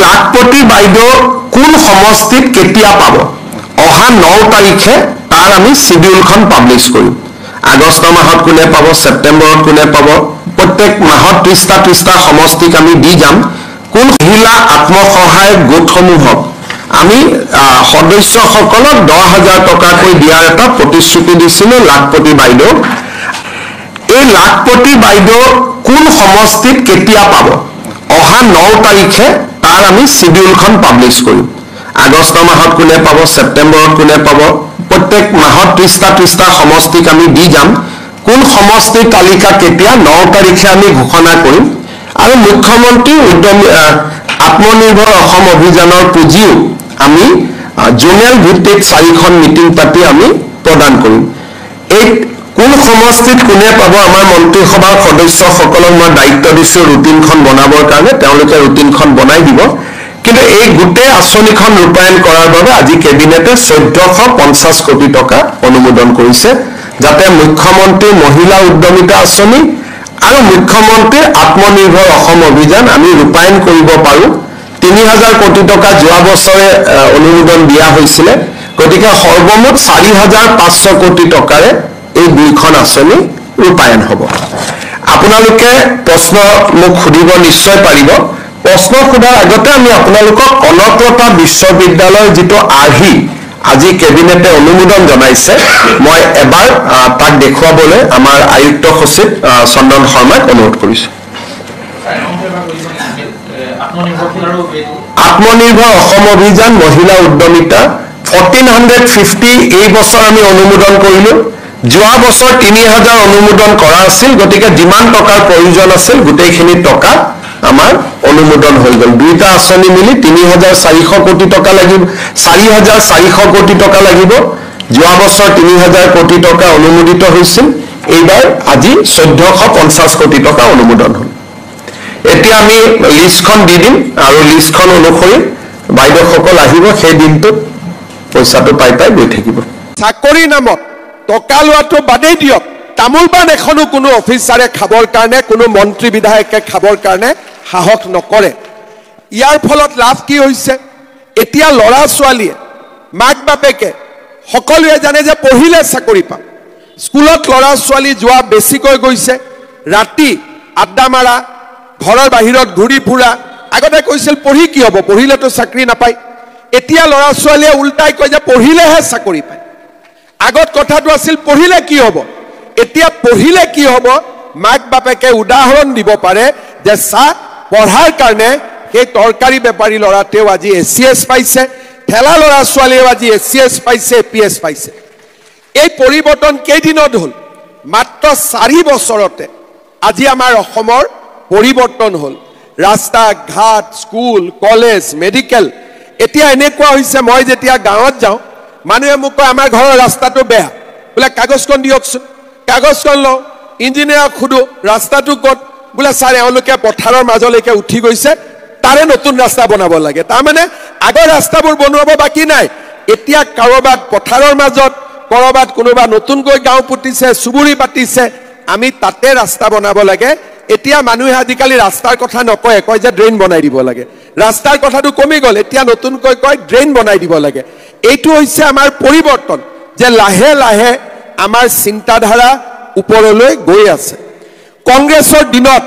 লাখপতি বাইদেউ কোন সমষ্টিত কেতিয়া পাব অহা 9 তাৰিখে তাৰ আমি শিডিউলখন পাব্লিছ কৰিম আগষ্ট মাহত কোনে পাব সেপ্টেম্বৰত কোনে পাব প্ৰত্যেক মাহত 30টা সমষ্টিক আমি দি যাম কোন মহিলা আত্মসহায়ক গোটসমূহক আমি সদস্যসকলক 10,000 টকাকৈ দিয়াৰ এটা প্ৰতিশ্ৰুতি দিছিলোঁ লাখপতি বাইদেউ এই লাখপতি বাইদেউ কোন সমষ্টিত কেতিয়া পাব অহা 9 তাৰিখে তাৰ আমি শিডিউলখন পাব্লিছ কৰিম আগষ্ট মাহত কোনে পাব সেপ্টেম্বৰত কোনে পাব প্ৰত্যেক মাহত 30টা সমষ্টিক আমি দি যাম কোন সমষ্টিৰ তালিকা কেতিয়া 9 তাৰিখে আমি ঘোষণা কৰিম আৰু মুখ্যমন্ত্ৰী উদ্যমী আত্মনিৰ্ভৰ অসম অভিযানৰ পুঁজিও আমি জোনেল ভিত্তিক 4খন মিটিং পাতি আমি প্ৰদান কৰিম এই কোন সমষ্টিত কোনে পাব আমাৰ মন্ত্ৰীসভাৰ সদস্যসকলক মই দায়িত্ব দিছোঁ ৰুটিনখন বনাবৰ কাৰণে তেওঁলোকে ৰুটিনখন বনাই দিব কিন্তু এই গোটেই আঁচনিখন ৰূপায়ণ কৰাৰ বাবে আজি কেবিনেটে 1450 কোটি টকা অনুমোদন কৰিছে যাতে মুখ্যমন্ত্ৰী মহিলা উদ্যমিতা আঁচনি আৰু মুখ্যমন্ত্ৰীৰ আত্মনিৰ্ভৰ অসম অভিযান আমি ৰূপায়ণ কৰিব পাৰোঁ 3000 কোটি টকা যোৱা বছৰে অনুমোদন দিয়া হৈছিল গতিকে সৰ্বমুঠ 4500 কোটি টকাৰে এই দুইখন আঁচনি ৰূপায়ণ হ'ব আপোনালোকে প্ৰশ্ন মোক সুধিব নিশ্চয় পাৰিব প্ৰশ্ন সোধাৰ আগতে আমি আপোনালোকক কনকলতা বিশ্ববিদ্যালয়ৰ যিটো আৰ্হি আজি কেবিনেটে অনুমোদন জনাইছে মই এবাৰ তাক দেখুৱাবলৈ আমাৰ আয়ুক্ত সচিব চন্দন শৰ্মাক অনুৰোধ কৰিছোঁ আত্মনিৰ্ভৰ অসম অভিযান মহিলা উদ্যমিতা 1450 এই বছৰ আমি অনুমোদন কৰিলোঁ যোৱা বছৰ 3000 অনুমোদন কৰা আছিল গতিকে যিমান টকাৰ প্ৰয়োজন আছিল গোটেইখিনি টকা আমাৰ অনুমোদন হৈ গ'ল দুইটা আঁচনি মিলি 3400 কোটি টকা লাগিব 4400 কোটি টকা লাগিব যোৱা বছৰ 3000 কোটি টকা অনুমোদিত হৈছিল এইবাৰ আজি 1450 কোটি টকা অনুমোদন হ'ল এতিয়া আমি লিষ্টখন দি দিম আৰু লিষ্টখন অনুসৰি বাইদেউসকল আহিব সেই দিনটোত পইচাটো পাই গৈ থাকিব চাকৰি নামত টকা লোৱাটো বাদেই দিয়ক তামোল পাণ এখনো কোনো অফিচাৰে খাবৰ কাৰণে কোনো মন্ত্ৰী বিধায়কে খাবৰ কাৰণে সাহস নকৰে ইয়াৰ ফলত লাভ কি হৈছে এতিয়া ল'ৰা ছোৱালীয়ে মাক বাপেকে সকলোৱে জানে যে পঢ়িলে চাকৰি পাম স্কুলত ল'ৰা ছোৱালী যোৱা বেছিকৈ গৈছে ৰাতি আড্ডা মাৰা ঘৰৰ বাহিৰত ঘূৰি ফুৰা আগতে কৈছিল পঢ়ি কি হ'ব পঢ়িলেতো চাকৰি নাপায় এতিয়া ল'ৰা ছোৱালীয়ে উল্টাই কয় যে পঢ়িলেহে চাকৰি পায় আগত কথাটো আছিল পঢ়িলে কি হ'ব এতিয়া পঢ়িলে কি হ'ব মাক বাপেকে উদাহৰণ দিব পাৰে যে চা পঢ়াৰ কাৰণে সেই তৰকাৰী বেপাৰী ল'ৰাটেও আজি এচিএছ পাইছে ঠেলা ল'ৰা ছোৱালীয়েও আজি এচিএছ পাইছে এপিএছ পাইছে এই পৰিৱৰ্তন কেইদিনত হ'ল মাত্ৰ 4 বছৰতে আজি আমাৰ অসমৰ পৰিৱৰ্তন হ'ল ৰাস্তা ঘাট স্কুল কলেজ মেডিকেল এতিয়া এনেকুৱা হৈছে মই যেতিয়া গাঁৱত যাওঁ মানুহে মোক কয় আমাৰ ঘৰৰ ৰাস্তাটো বেয়া বোলে কাগজখন দিয়কচোন কাগজখন লওঁ ইঞ্জিনিয়াৰক সুধো ৰাস্তাটো ক'ত বোলে ছাৰ এওঁলোকে পথাৰৰ মাজলৈকে উঠি গৈছে তাৰে নতুন ৰাস্তা বনাব লাগে তাৰমানে আগৰ ৰাস্তাবোৰ বনোৱাব বাকী নাই এতিয়া কাৰোবাত পথাৰৰ মাজত কৰবাত কোনোবা নতুনকৈ গাঁও পুতিছে চুবুৰী পাতিছে আমি তাতে ৰাস্তা বনাব লাগে এতিয়া মানুহে আজিকালি ৰাস্তাৰ কথা নকয় কয় যে ড্ৰেইন বনাই দিব লাগে ৰাস্তাৰ কথাটো কমি গ'ল এতিয়া নতুনকৈ কয় ড্ৰেইন বনাই দিব লাগে এইটো হৈছে আমাৰ পৰিৱৰ্তন যে লাহে লাহে আমাৰ চিন্তাধাৰা ওপৰলৈ গৈ আছে কংগ্ৰেছৰ দিনত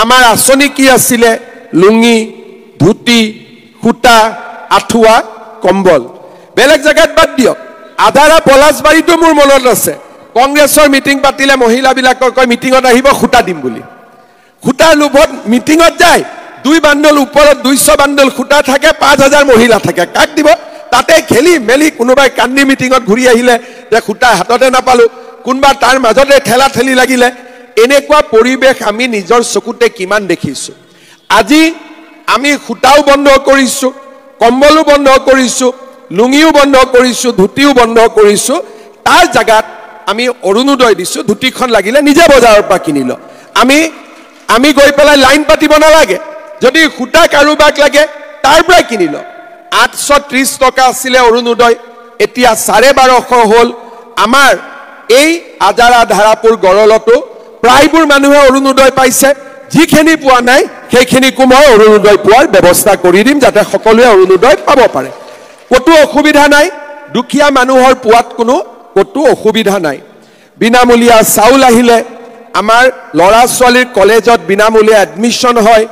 আমাৰ আঁচনি কি আছিলে লুঙি ধুতি খুটা আঠুৱা কম্বল বেলেগ জায়গাত বাদ দিয়ক আধাৰা পলাশবাৰীটো মোৰ মনত আছে কংগ্ৰেছৰ মিটিং পাতিলে মহিলাবিলাকৰ কয় মিটিঙত আহিব খুটা দিম বুলি খুটাৰ লোভত মিটিঙত যায় 2 বান্ডল ওপৰত 200 বান্ডল খুটা থাকে 5000 মহিলা থাকে কাক দিব তাতে খেলি মেলি কোনোবাই কান্দি মিটিঙত ঘূৰি আহিলে যে খুটা হাততে নাপালো কোনবা তাৰ মাজতে ঠেলা ঠেলি লাগিলে এনেকুৱা পৰিবেশ আমি নিজৰ চকুতে কিমান দেখিছো আজি আমি খুটাও বন্ধ কৰিছো কম্বলো বন্ধ কৰিছো লুঙিও বন্ধ কৰিছো ধুতিও বন্ধ কৰিছো তাৰ জায়গাত আমি অৰুণোদয় দিছো ধুতিখন লাগিলে নিজে বজাৰৰ পৰা কিনিল আমি গৈ পেলাই লাইন পাতিব নালাগে যদি খুটা কাৰোবাক লাগে তাৰ পৰা কিনিল 830 টকা আছিলে অৰুণোদয় এতিয়া 1250 হ'ল আমাৰ এই আজাৰা ধাৰাপুৰ গড়লতো প্ৰায়বোৰ মানুহে অৰুণোদয় পাইছে যিখিনি পোৱা নাই সেইখিনিকো মই অৰুণোদয় পোৱাৰ ব্যৱস্থা কৰি দিম যাতে সকলোৱে অৰুণোদয় পাব পাৰে কতো অসুবিধা নাই দুখীয়া মানুহৰ পোৱাত কোনো কতো অসুবিধা নাই বিনামূলীয়া চাউল আহিলে আমাৰ লৰা ছোৱালীৰ কলেজত বিনামূলীয়া এডমিশন হয়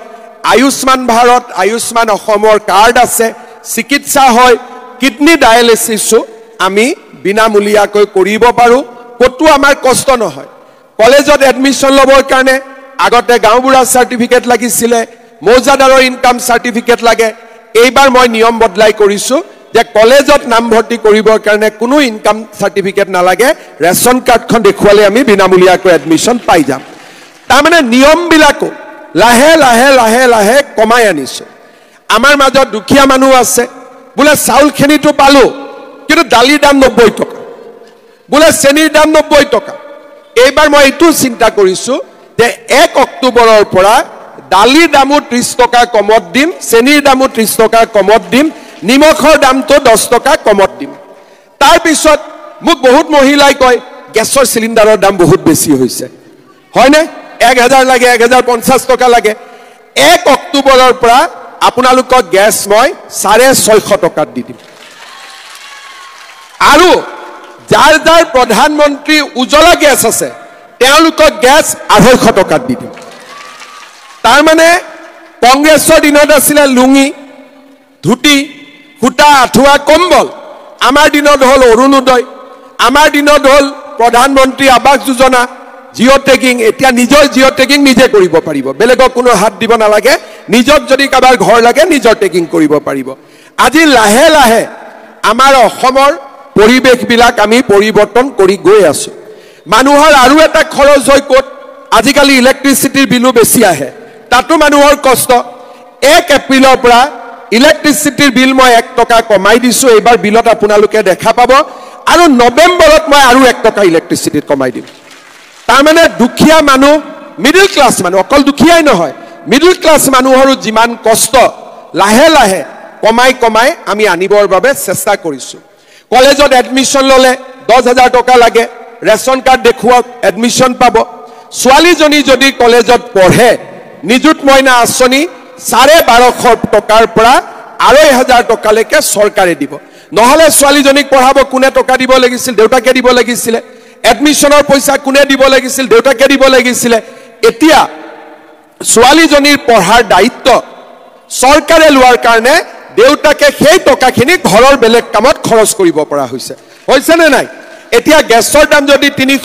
আয়ুষ্মান ভাৰত আয়ুষ্মান অসমৰ কাৰ্ড আছে চিকিৎসা হয় কিডনি ডায়ালিসিসো আমি বিনামূলীয়াকৈ কৰিব পাৰো কতো আমাৰ কষ্ট নহয় কলেজত এডমিশন লবৰ কাৰণে আগতে গাঁওবুঢ়া সাৰ্টিফিকেট লাগিছিলে মৌজাদাৰৰ ইনকাম সাৰ্টিফিকেট লাগে এইবাৰ মই নিয়ম বদলাই কৰিছো যে কলেজত নাম ভৰ্তি কৰিবৰ কাৰণে কোনো ইনকাম সাৰ্টিফিকেট নালাগে ৰেশন কাৰ্ডখন দেখুৱালে আমি বিনামূলীয়াকৈ এডমিশন পাই যাম তাৰমানে নিয়মবিলাকো লাহে লাহে লাহে লাহে কমাই আনিছো আমাৰ মাজত দুখীয়া মানুহ আছে বোলে চাউলখিনিটো পালো কিন্তু দালিৰ দাম 90 টকা বোলে চেনিৰ দাম 90 টকা এইবাৰ মই এইটো চিন্তা কৰিছো যে 1 অক্টোবৰৰ পৰা দালিৰ দামো 30 টকা কমত দিম চেনিৰ দামো 30 টকা কমত দিম নিমখৰ দামটো 10 টকা কমত দিম তাৰ পিছত মোক বহুত মহিলাই কয় গেছৰ সিলিন্ডাৰৰ দাম বহুত বেছি হৈছে হয়নে 1000 লাগে 1050 টকা লাগে 1 অক্টোবৰৰ পৰা আপোনালোকক গ্যাস মই 650 টকাত দি দিম আৰু যাৰ যাৰ প্ৰধানমন্ত্ৰী উজ্জ্বলা গ্যাস আছে তেওঁলোকক গ্যাস 250 টকাত দি দিম তাৰ মানে কংগ্ৰেছৰ দিনত আছিল লুঙি ধুতি হুটা আঠুৱা কম্বল আমাৰ দিনত হল অৰুণোদয় আমাৰ দিনত হল প্ৰধানমন্ত্ৰী আৱাস যোজনা জিঅ' টেগিং এতিয়া নিজৰ জিঅ' টেগিং নিজে কৰিব পাৰিব বেলেগক কোনো হাত দিব নালাগে নিজক যদি কাবাৰ ঘৰ লাগে নিজৰ টেগিং কৰিব পাৰিব আজি লাহে লাহে আমাৰ অসমৰ পৰিবেশবিলাক আমি পৰিৱৰ্তন কৰি গৈ আছো মানুহৰ আৰু এটা খৰচ হৈ ক'ত আজিকালি ইলেক্ট্ৰিচিটিৰ বিলু বেছি আহে তাতো মানুহৰ কষ্ট 1 এপ্ৰিলৰ পৰা ইলেক্ট্ৰিচিটিৰ বিল মই 1 টকা কমাই দিছো এইবাৰ বিলত আপোনালোকে দেখা পাব আৰু নৱেম্বৰত মই আৰু 1 টকা ইলেক্ট্ৰিচিটিত কমাই দিম তাৰমানে দুখীয়া মানুহ মিডল ক্লাছ মানুহ অকল দুখীয়াই নহয় মিডল ক্লাছ মানুহৰো যিমান কষ্ট লাহে লাহে কমাই কমাই আমি আনিবৰ বাবে চেষ্টা কৰিছো কলেজত এডমিশন ললে 10000 টকা লাগে ৰেশন কাৰ্ড দেখুৱাওক এডমিশন পাব ছোৱালীজনী যদি কলেজত পঢ়ে নিযুত মইনা আঁচনি 1250 টকাৰ পৰা 2500 টকালৈকে চৰকাৰে দিব নহলে ছোৱালীজনীক পঢ়াব কোনে টকা দিব লাগিছিল দেউতাকে দিব লাগিছিল এডমিশনৰ পইচা কোনে দিব লাগিছিল দেউতাকে দিব লাগিছিল এতিয়া ছোৱালীজনীৰ পঢ়াৰ দায়িত্ব চৰকাৰে লোৱাৰ কাৰণে দেউতাকে সেই টকাখিনি ঘৰৰ বেলেগ কামত খৰচ কৰিব পৰা হৈছে নে নাই এতিয়া গেছৰ দাম যদি 300